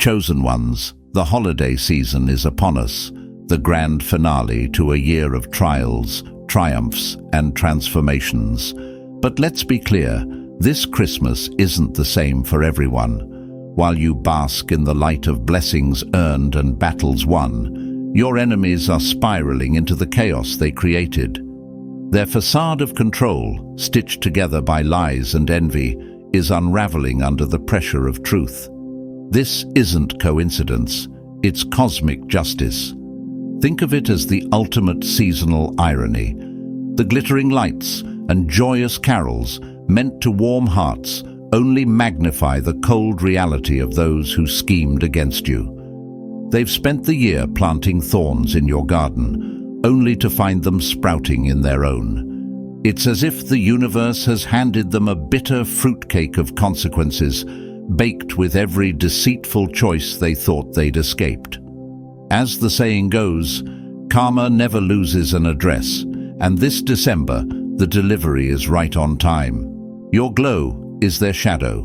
Chosen ones, the holiday season is upon us, the grand finale to a year of trials, triumphs, and transformations. But let's be clear, this Christmas isn't the same for everyone. While you bask in the light of blessings earned and battles won, your enemies are spiraling into the chaos they created. Their facade of control, stitched together by lies and envy, is unraveling under the pressure of truth. This isn't coincidence, it's cosmic justice. Think of it as the ultimate seasonal irony. The glittering lights and joyous carols, meant to warm hearts, only magnify the cold reality of those who schemed against you. They've spent the year planting thorns in your garden, only to find them sprouting in their own. It's as if the universe has handed them a bitter fruitcake of consequences, baked with every deceitful choice they thought they'd escaped. As the saying goes, karma never loses an address, and this December, the delivery is right on time. Your glow is their shadow.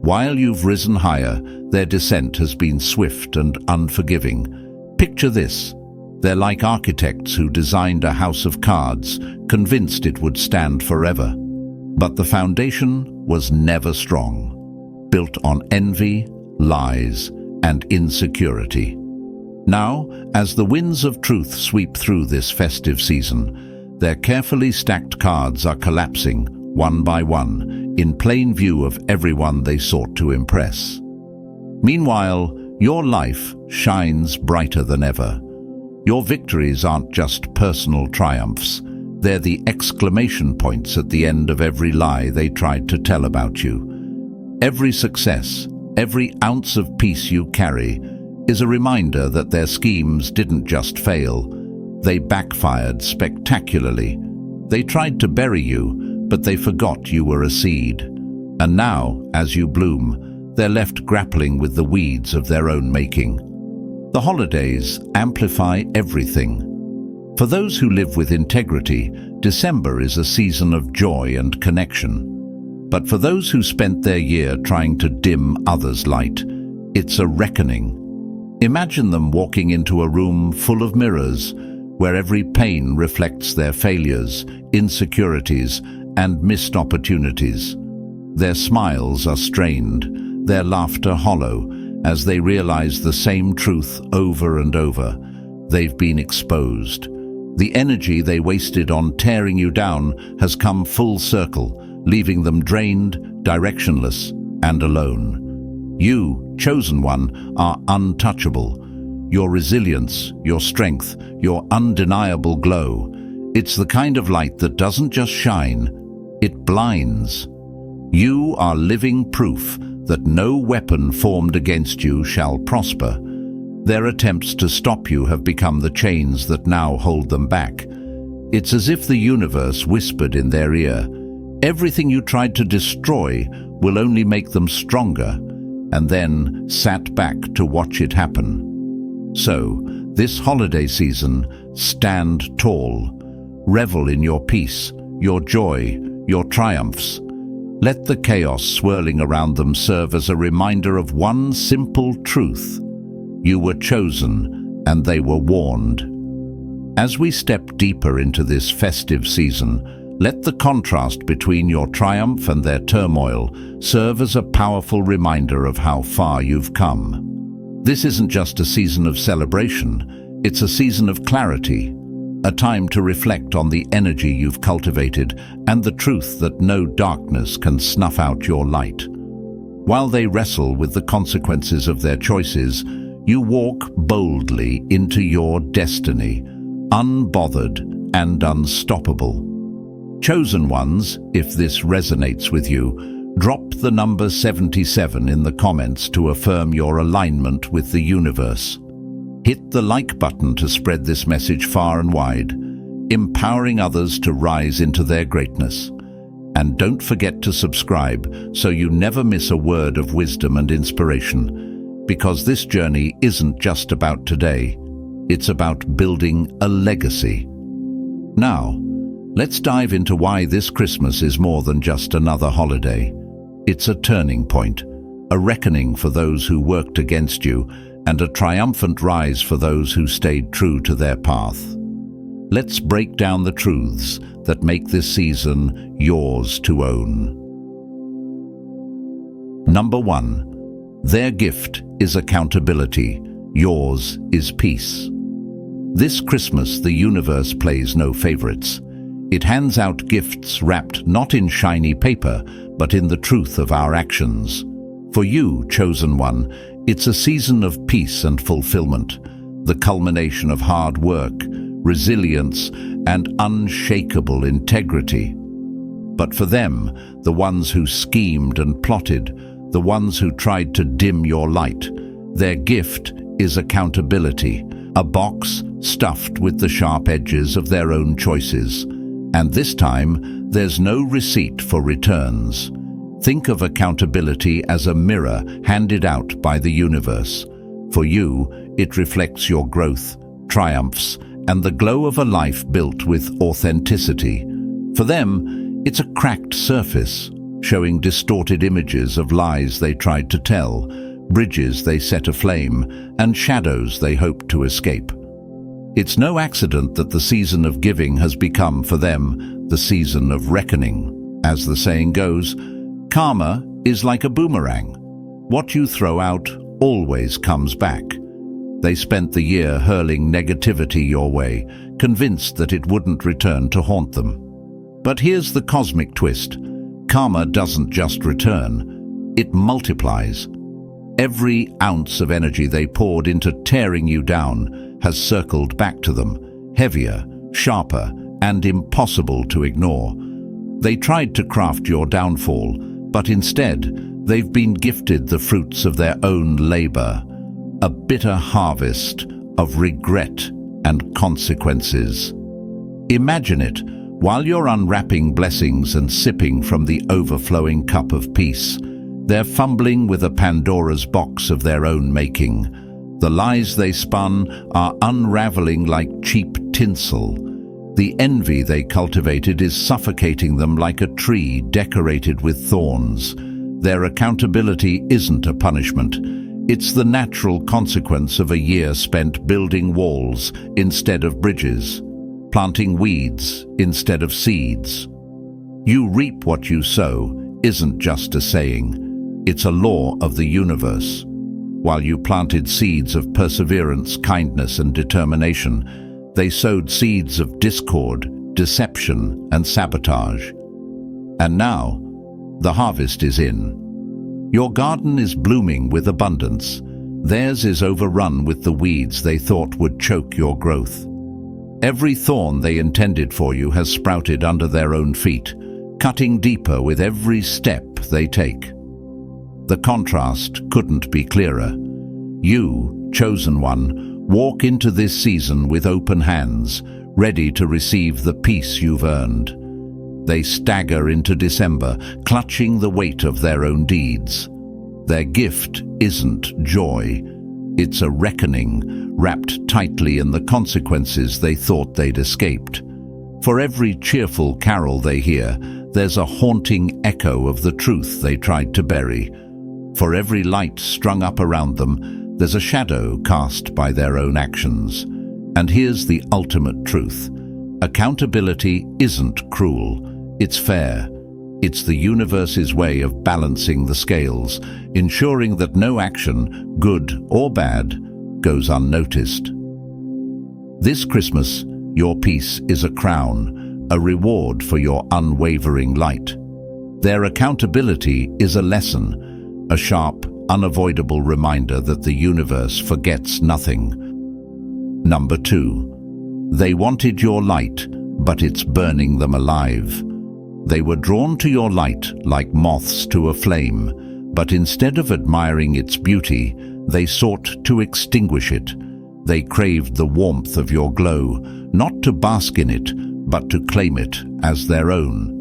While you've risen higher, their descent has been swift and unforgiving. Picture this. They're like architects who designed a house of cards, convinced it would stand forever. But the foundation was never strong, built on envy, lies, and insecurity. Now, as the winds of truth sweep through this festive season, their carefully stacked cards are collapsing, one by one, in plain view of everyone they sought to impress. Meanwhile, your life shines brighter than ever. Your victories aren't just personal triumphs, they're the exclamation points at the end of every lie they tried to tell about you. Every success, every ounce of peace you carry, is a reminder that their schemes didn't just fail, they backfired spectacularly. They tried to bury you, but they forgot you were a seed. And now, as you bloom, they're left grappling with the weeds of their own making. The holidays amplify everything. For those who live with integrity, December is a season of joy and connection. But for those who spent their year trying to dim others' light, it's a reckoning. Imagine them walking into a room full of mirrors, where every pain reflects their failures, insecurities, and missed opportunities. Their smiles are strained, their laughter hollow, as they realize the same truth over and over. They've been exposed. The energy they wasted on tearing you down has come full circle, leaving them drained, directionless, and alone. You, chosen one, are untouchable. Your resilience, your strength, your undeniable glow. It's the kind of light that doesn't just shine, it blinds. You are living proof that no weapon formed against you shall prosper. Their attempts to stop you have become the chains that now hold them back. It's as if the universe whispered in their ear, "Everything you tried to destroy will only make them stronger," and then sat back to watch it happen. So, this holiday season, stand tall. Revel in your peace, your joy, your triumphs. Let the chaos swirling around them serve as a reminder of one simple truth. You were chosen, and they were warned. As we step deeper into this festive season, let the contrast between your triumph and their turmoil serve as a powerful reminder of how far you've come. This isn't just a season of celebration, it's a season of clarity, a time to reflect on the energy you've cultivated and the truth that no darkness can snuff out your light. While they wrestle with the consequences of their choices, you walk boldly into your destiny, unbothered and unstoppable. Chosen ones, if this resonates with you, drop the number 77 in the comments to affirm your alignment with the universe. Hit the like button to spread this message far and wide, empowering others to rise into their greatness. And don't forget to subscribe so you never miss a word of wisdom and inspiration, because this journey isn't just about today, it's about building a legacy. Now, let's dive into why this Christmas is more than just another holiday. It's a turning point, a reckoning for those who worked against you, and a triumphant rise for those who stayed true to their path. Let's break down the truths that make this season yours to own. Number 1. Their gift is accountability. Yours is peace. This Christmas, the universe plays no favorites. It hands out gifts wrapped not in shiny paper, but in the truth of our actions. For you, chosen one, it's a season of peace and fulfillment, the culmination of hard work, resilience, and unshakable integrity. But for them, the ones who schemed and plotted, the ones who tried to dim your light, their gift is accountability, a box stuffed with the sharp edges of their own choices. And this time, there's no receipt for returns. Think of accountability as a mirror handed out by the universe. For you, it reflects your growth, triumphs, and the glow of a life built with authenticity. For them, it's a cracked surface, showing distorted images of lies they tried to tell, bridges they set aflame, and shadows they hoped to escape. It's no accident that the season of giving has become, for them, the season of reckoning. As the saying goes, karma is like a boomerang. What you throw out always comes back. They spent the year hurling negativity your way, convinced that it wouldn't return to haunt them. But here's the cosmic twist. Karma doesn't just return, it multiplies. Every ounce of energy they poured into tearing you down has circled back to them, heavier, sharper, and impossible to ignore. They tried to craft your downfall, but instead, they've been gifted the fruits of their own labor, a bitter harvest of regret and consequences. Imagine it, while you're unwrapping blessings and sipping from the overflowing cup of peace, they're fumbling with a Pandora's box of their own making. The lies they spun are unraveling like cheap tinsel. The envy they cultivated is suffocating them like a tree decorated with thorns. Their accountability isn't a punishment. It's the natural consequence of a year spent building walls instead of bridges, planting weeds instead of seeds. You reap what you sow isn't just a saying. It's a law of the universe. While you planted seeds of perseverance, kindness, and determination, they sowed seeds of discord, deception, and sabotage. And now, the harvest is in. Your garden is blooming with abundance. Theirs is overrun with the weeds they thought would choke your growth. Every thorn they intended for you has sprouted under their own feet, cutting deeper with every step they take. The contrast couldn't be clearer. You, chosen one, walk into this season with open hands, ready to receive the peace you've earned. They stagger into December, clutching the weight of their own deeds. Their gift isn't joy. It's a reckoning, wrapped tightly in the consequences they thought they'd escaped. For every cheerful carol they hear, there's a haunting echo of the truth they tried to bury. For every light strung up around them, there's a shadow cast by their own actions. And here's the ultimate truth. Accountability isn't cruel, it's fair. It's the universe's way of balancing the scales, ensuring that no action, good or bad, goes unnoticed. This Christmas, your peace is a crown, a reward for your unwavering light. Their accountability is a lesson, a sharp, unavoidable reminder that the universe forgets nothing. Number 2. They wanted your light, but it's burning them alive. They were drawn to your light like moths to a flame, but instead of admiring its beauty, they sought to extinguish it. They craved the warmth of your glow, not to bask in it, but to claim it as their own.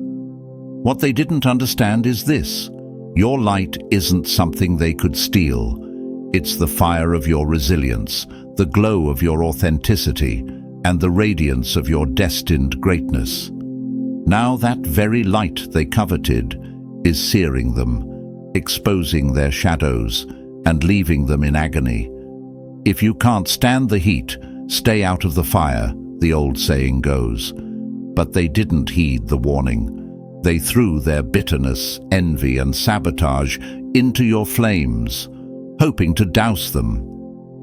What they didn't understand is this. Your light isn't something they could steal. It's the fire of your resilience, the glow of your authenticity, and the radiance of your destined greatness. Now that very light they coveted is searing them. exposing their shadows and leaving them in agony. If you can't stand the heat, stay out of the fire, the old saying goes. But they didn't heed the warning. They threw their bitterness, envy, and sabotage into your flames, hoping to douse them.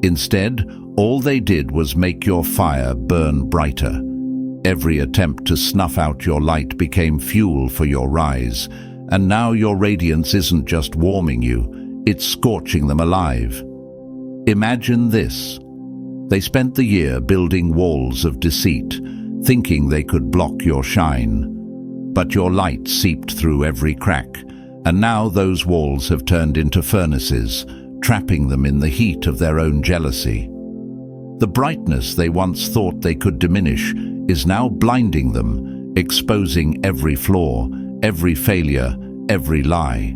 Instead, all they did was make your fire burn brighter. Every attempt to snuff out your light became fuel for your rise, and now your radiance isn't just warming you, it's scorching them alive. Imagine this. They spent the year building walls of deceit, thinking they could block your shine. But your light seeped through every crack, and now those walls have turned into furnaces, trapping them in the heat of their own jealousy. The brightness they once thought they could diminish is now blinding them, exposing every flaw, every failure, every lie.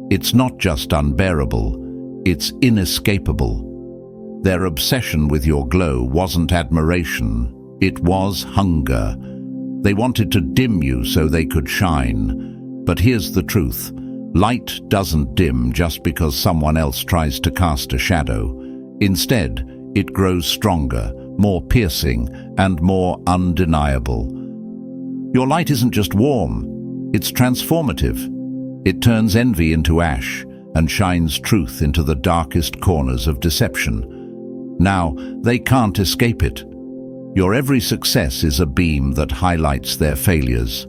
It's not just unbearable, it's inescapable. Their obsession with your glow wasn't admiration, it was hunger. They wanted to dim you so they could shine. But here's the truth. Light doesn't dim just because someone else tries to cast a shadow. Instead, it grows stronger, more piercing, and more undeniable. Your light isn't just warm, it's transformative. It turns envy into ash and shines truth into the darkest corners of deception. Now, they can't escape it. Your every success is a beam that highlights their failures.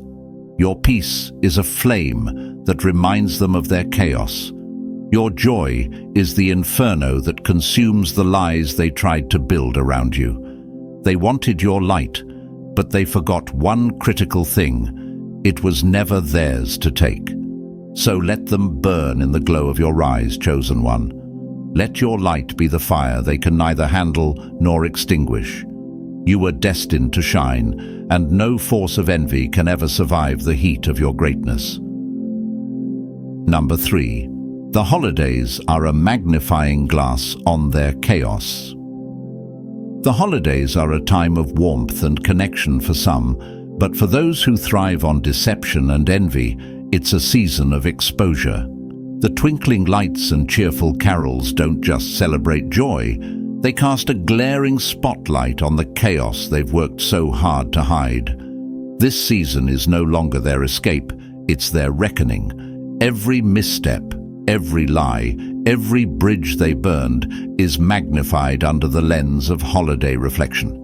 Your peace is a flame that reminds them of their chaos. Your joy is the inferno that consumes the lies they tried to build around you. They wanted your light, but they forgot one critical thing. It was never theirs to take. So let them burn in the glow of your rise, chosen one. Let your light be the fire they can neither handle nor extinguish. You were destined to shine, and no force of envy can ever survive the heat of your greatness. Number 3. The holidays are a magnifying glass on their chaos. The holidays are a time of warmth and connection for some, but for those who thrive on deception and envy, it's a season of exposure. The twinkling lights and cheerful carols don't just celebrate joy, they cast a glaring spotlight on the chaos they've worked so hard to hide. This season is no longer their escape, it's their reckoning. Every misstep, every lie, every bridge they burned is magnified under the lens of holiday reflection.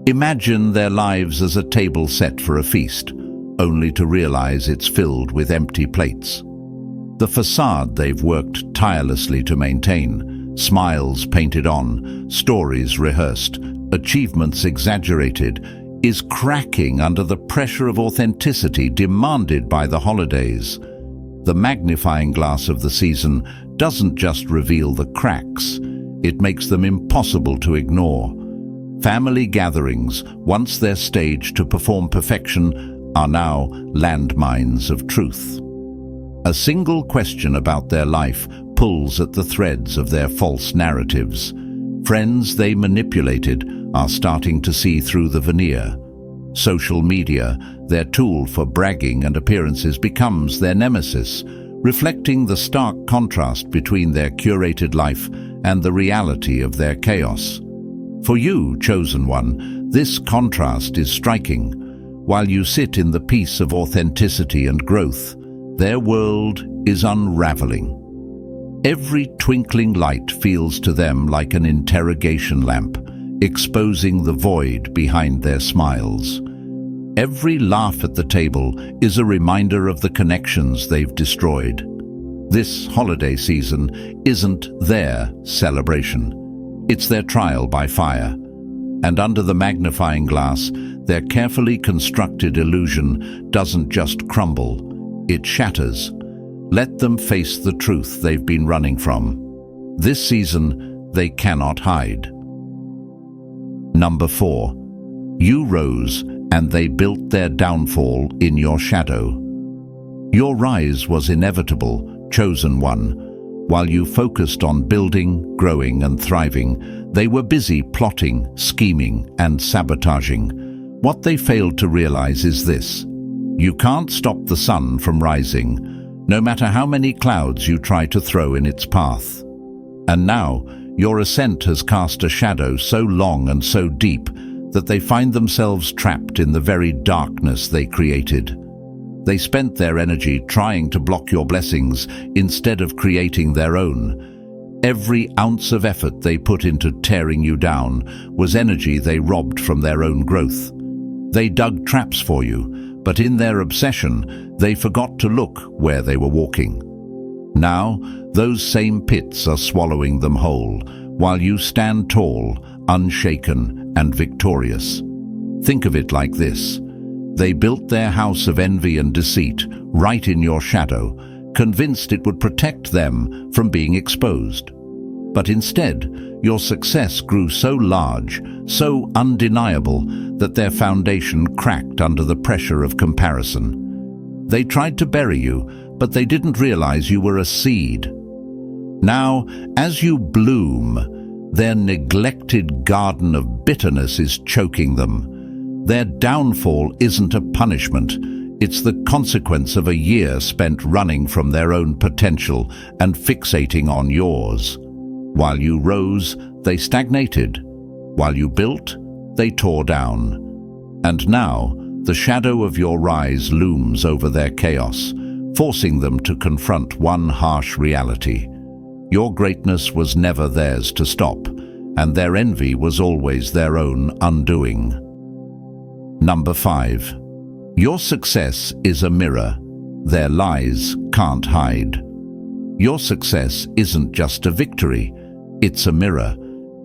Imagine their lives as a table set for a feast, only to realize it's filled with empty plates. The facade they've worked tirelessly to maintain, smiles painted on, stories rehearsed, achievements exaggerated, is cracking under the pressure of authenticity demanded by the holidays. The magnifying glass of the season doesn't just reveal the cracks, it makes them impossible to ignore. Family gatherings, once their stage to perform perfection, are now landmines of truth. A single question about their life pulls at the threads of their false narratives. Friends they manipulated are starting to see through the veneer. Social media, their tool for bragging and appearances, becomes their nemesis, reflecting the stark contrast between their curated life and the reality of their chaos. For you, chosen one, this contrast is striking. While you sit in the peace of authenticity and growth, their world is unraveling. Every twinkling light feels to them like an interrogation lamp, exposing the void behind their smiles. Every laugh at the table is a reminder of the connections they've destroyed. This holiday season isn't their celebration. It's their trial by fire. And under the magnifying glass, their carefully constructed illusion doesn't just crumble, it shatters. Let them face the truth they've been running from. This season, they cannot hide. Number 4. You rose, and they built their downfall in your shadow. Your rise was inevitable, chosen one. While you focused on building, growing, and thriving, they were busy plotting, scheming, and sabotaging. What they failed to realize is this: you can't stop the sun from rising, no matter how many clouds you try to throw in its path. And now, your ascent has cast a shadow so long and so deep that they find themselves trapped in the very darkness they created. They spent their energy trying to block your blessings instead of creating their own. Every ounce of effort they put into tearing you down was energy they robbed from their own growth. They dug traps for you, but in their obsession, they forgot to look where they were walking. Now, those same pits are swallowing them whole, while you stand tall, unshaken, and victorious. Think of it like this. They built their house of envy and deceit right in your shadow, convinced it would protect them from being exposed. But instead, your success grew so large, so undeniable, that their foundation cracked under the pressure of comparison. They tried to bury you, but they didn't realize you were a seed. Now, as you bloom, their neglected garden of bitterness is choking them. Their downfall isn't a punishment. It's the consequence of a year spent running from their own potential and fixating on yours. While you rose, they stagnated. While you built, they tore down. And now, the shadow of your rise looms over their chaos, forcing them to confront one harsh reality. Your greatness was never theirs to stop, and their envy was always their own undoing. Number 5. Your success is a mirror. Their lies can't hide. Your success isn't just a victory, it's a mirror.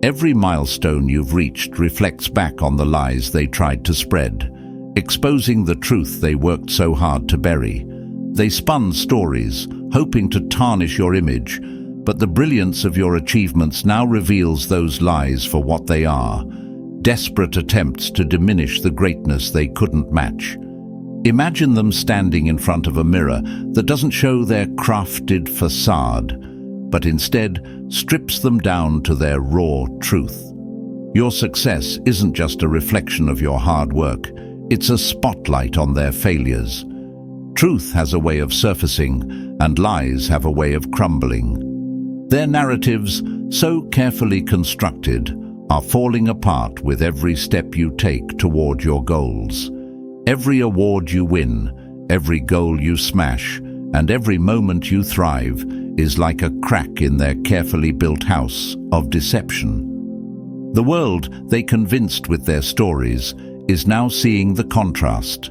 Every milestone you've reached reflects back on the lies they tried to spread, exposing the truth they worked so hard to bury. They spun stories, hoping to tarnish your image, but the brilliance of your achievements now reveals those lies for what they are: desperate attempts to diminish the greatness they couldn't match. Imagine them standing in front of a mirror that doesn't show their crafted facade, but instead strips them down to their raw truth. Your success isn't just a reflection of your hard work, it's a spotlight on their failures. Truth has a way of surfacing, and lies have a way of crumbling. Their narratives, so carefully constructed, are falling apart with every step you take toward your goals. Every award you win, every goal you smash, and every moment you thrive is like a crack in their carefully built house of deception. The world they convinced with their stories is now seeing the contrast,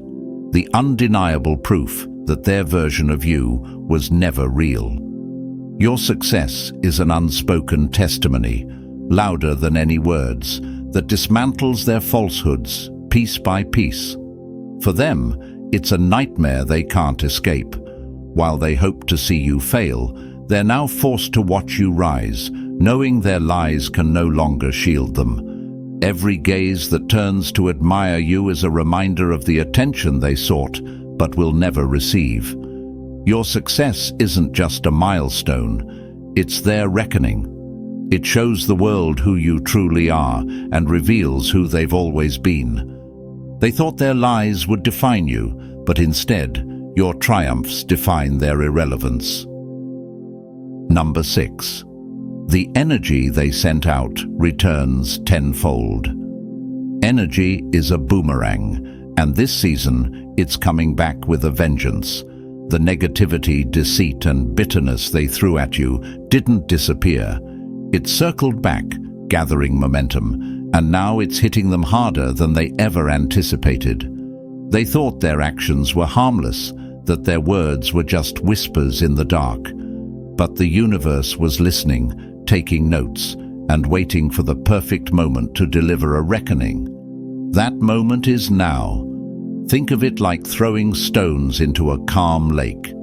the undeniable proof that their version of you was never real. Your success is an unspoken testimony, louder than any words, that dismantles their falsehoods piece by piece. For them, it's a nightmare they can't escape. While they hope to see you fail, they're now forced to watch you rise, knowing their lies can no longer shield them. Every gaze that turns to admire you is a reminder of the attention they sought, but will never receive. Your success isn't just a milestone, it's their reckoning. It shows the world who you truly are and reveals who they've always been. They thought their lies would define you, but instead, your triumphs define their irrelevance. Number 6. The energy they sent out returns tenfold. Energy is a boomerang, and this season it's coming back with a vengeance. The negativity, deceit, and bitterness they threw at you didn't disappear. It circled back, gathering momentum, and now it's hitting them harder than they ever anticipated. They thought their actions were harmless, that their words were just whispers in the dark. But the universe was listening, taking notes, and waiting for the perfect moment to deliver a reckoning. That moment is now. Think of it like throwing stones into a calm lake.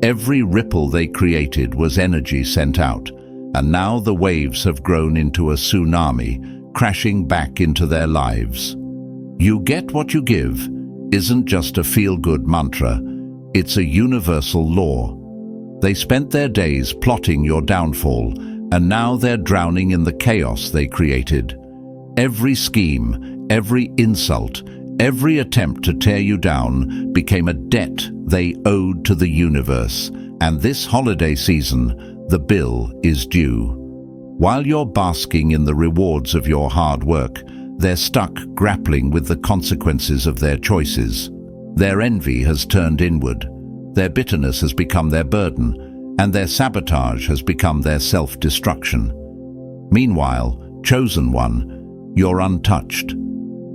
Every ripple they created was energy sent out, and now the waves have grown into a tsunami, crashing back into their lives. You get what you give isn't just a feel-good mantra, it's a universal law. They spent their days plotting your downfall, and now they're drowning in the chaos they created. Every scheme, every insult, every attempt to tear you down became a debt they owed to the universe, And this holiday season, the bill is due. While you're basking in the rewards of your hard work, they're stuck grappling with the consequences of their choices. Their envy has turned inward, their bitterness has become their burden, and their sabotage has become their self-destruction. Meanwhile, chosen one, you're untouched.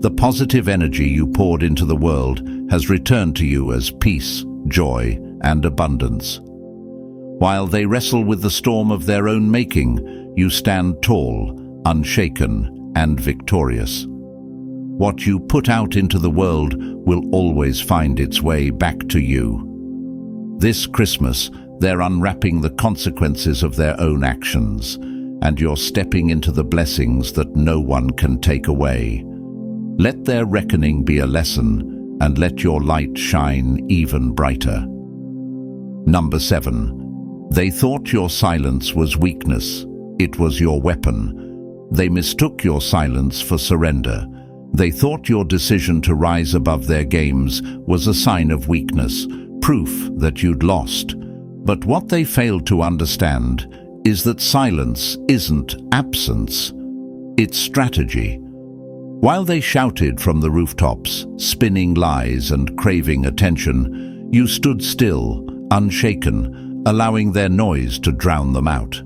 The positive energy you poured into the world has returned to you as peace, joy, and abundance. While they wrestle with the storm of their own making, you stand tall, unshaken, and victorious. What you put out into the world will always find its way back to you. This Christmas, they're unwrapping the consequences of their own actions, and you're stepping into the blessings that no one can take away. Let their reckoning be a lesson, and let your light shine even brighter. Number 7. They thought your silence was weakness. It was your weapon. They mistook your silence for surrender. They thought your decision to rise above their games was a sign of weakness, proof that you'd lost. But what they failed to understand is that silence isn't absence, it's strategy. While they shouted from the rooftops, spinning lies and craving attention, you stood still, unshaken, allowing their noise to drown them out.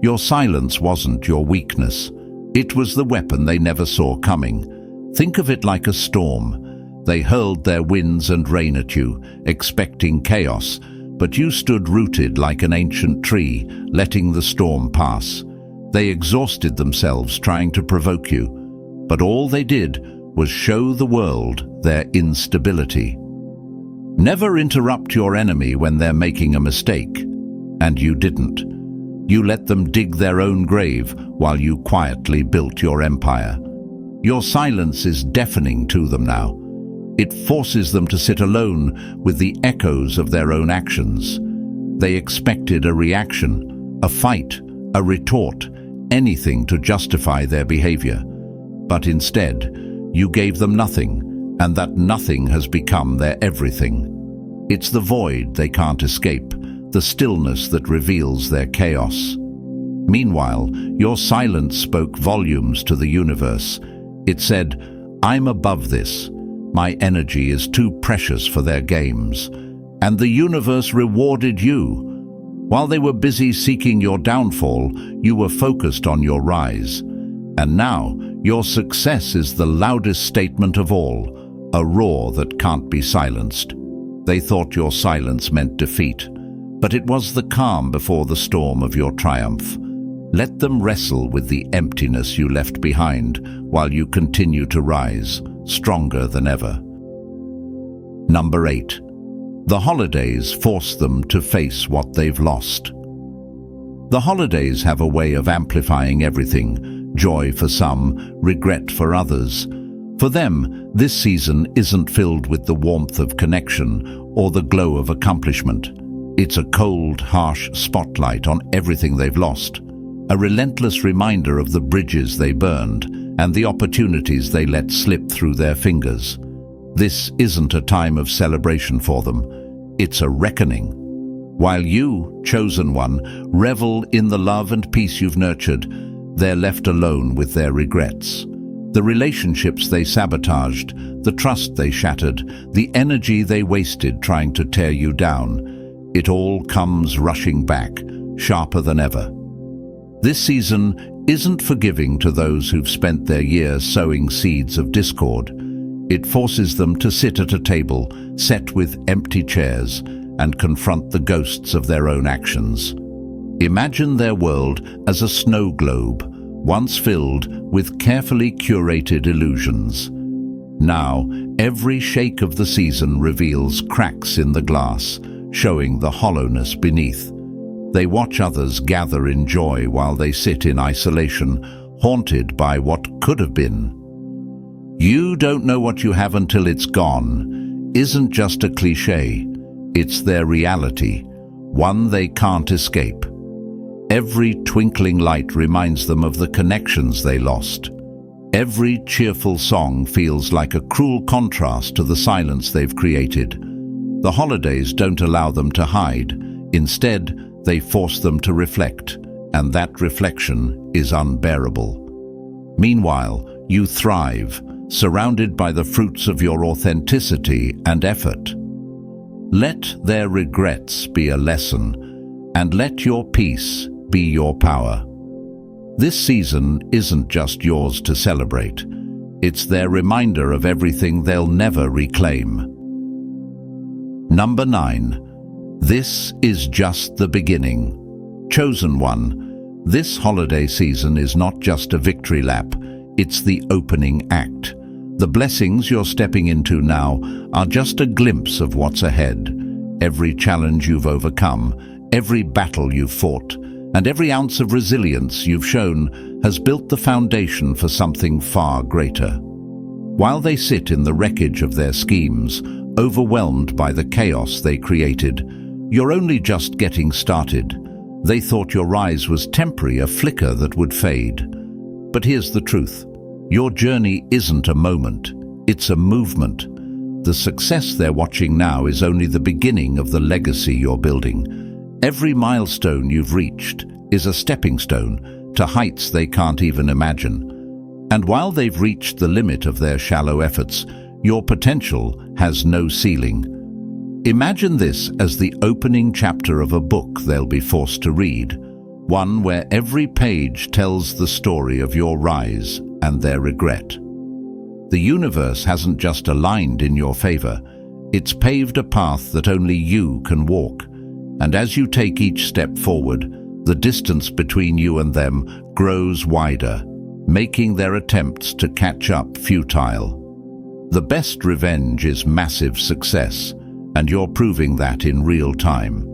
Your silence wasn't your weakness. It was the weapon they never saw coming. Think of it like a storm. They hurled their winds and rain at you, expecting chaos, but you stood rooted like an ancient tree, letting the storm pass. They exhausted themselves trying to provoke you, but all they did was show the world their instability. Never interrupt your enemy when they're making a mistake, and you didn't. You let them dig their own grave while you quietly built your empire. Your silence is deafening to them now. It forces them to sit alone with the echoes of their own actions. They expected a reaction, a fight, a retort, anything to justify their behavior. But instead, you gave them nothing, and that nothing has become their everything. It's the void they can't escape, the stillness that reveals their chaos. Meanwhile, your silence spoke volumes to the universe. It said, "I'm above this. My energy is too precious for their games." And the universe rewarded you. While they were busy seeking your downfall, you were focused on your rise. And now, your success is the loudest statement of all, a roar that can't be silenced. They thought your silence meant defeat, but it was the calm before the storm of your triumph. Let them wrestle with the emptiness you left behind while you continue to rise, stronger than ever. Number 8. The holidays force them to face what they've lost. The holidays have a way of amplifying everything, joy for some, regret for others. For them, this season isn't filled with the warmth of connection or the glow of accomplishment. It's a cold, harsh spotlight on everything they've lost, a relentless reminder of the bridges they burned and the opportunities they let slip through their fingers. This isn't a time of celebration for them. It's a reckoning. While you, chosen one, revel in the love and peace you've nurtured, they're left alone with their regrets. The relationships they sabotaged, the trust they shattered, the energy they wasted trying to tear you down. It all comes rushing back, sharper than ever. This season isn't forgiving to those who've spent their year sowing seeds of discord. It forces them to sit at a table set with empty chairs and confront the ghosts of their own actions. Imagine their world as a snow globe, once filled with carefully curated illusions. Now, every shake of the season reveals cracks in the glass, showing the hollowness beneath. They watch others gather in joy while they sit in isolation, haunted by what could have been. "You don't know what you have until it's gone" isn't just a cliché. It's their reality, one they can't escape. Every twinkling light reminds them of the connections they lost. Every cheerful song feels like a cruel contrast to the silence they've created. The holidays don't allow them to hide. Instead, they force them to reflect, and that reflection is unbearable. Meanwhile, you thrive, surrounded by the fruits of your authenticity and effort. Let their regrets be a lesson, and let your peace be your power. This season isn't just yours to celebrate. It's their reminder of everything they'll never reclaim. Number 9. This is just the beginning. Chosen one, this holiday season is not just a victory lap, it's the opening act. The blessings you're stepping into now are just a glimpse of what's ahead. Every challenge you've overcome, every battle you've fought, and every ounce of resilience you've shown has built the foundation for something far greater. While they sit in the wreckage of their schemes, overwhelmed by the chaos they created, you're only just getting started. They thought your rise was temporary, a flicker that would fade. But here's the truth. Your journey isn't a moment, it's a movement. The success they're watching now is only the beginning of the legacy you're building. Every milestone you've reached is a stepping stone to heights they can't even imagine. And while they've reached the limit of their shallow efforts, your potential has no ceiling. Imagine this as the opening chapter of a book they'll be forced to read, one where every page tells the story of your rise and their regret. The universe hasn't just aligned in your favor, it's paved a path that only you can walk. And as you take each step forward, the distance between you and them grows wider, making their attempts to catch up futile. The best revenge is massive success, and you're proving that in real time.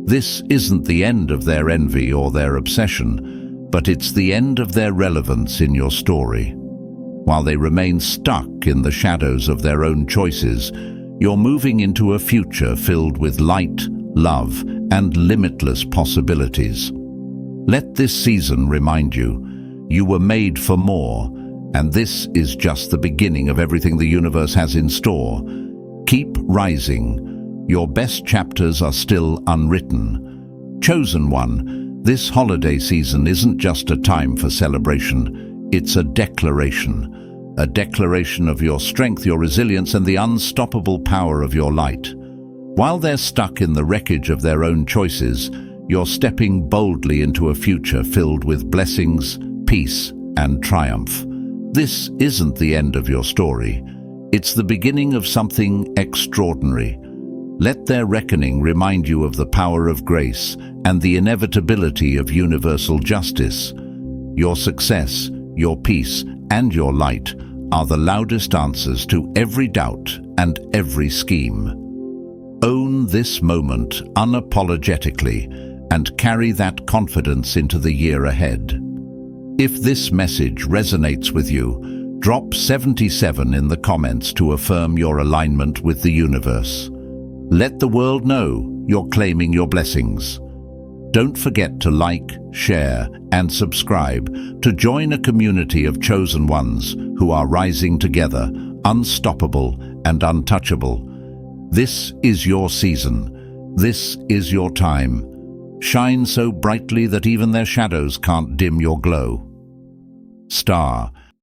This isn't the end of their envy or their obsession, but it's the end of their relevance in your story. While they remain stuck in the shadows of their own choices, you're moving into a future filled with light, love, and limitless possibilities. Let this season remind you, you were made for more, and this is just the beginning of everything the universe has in store. Keep rising. Your best chapters are still unwritten. Chosen one, this holiday season isn't just a time for celebration, it's a declaration of your strength, your resilience, and the unstoppable power of your light. While they're stuck in the wreckage of their own choices, you're stepping boldly into a future filled with blessings, peace, and triumph. This isn't the end of your story. It's the beginning of something extraordinary. Let their reckoning remind you of the power of grace and the inevitability of universal justice. Your success, your peace, and your light are the loudest answers to every doubt and every scheme. Own this moment unapologetically and carry that confidence into the year ahead. If this message resonates with you, drop 77 in the comments to affirm your alignment with the universe. Let the world know you're claiming your blessings. Don't forget to like, share, and subscribe to join a community of chosen ones who are rising together, unstoppable and untouchable. This is your season. This is your time. Shine so brightly that even their shadows can't dim your glow. Star,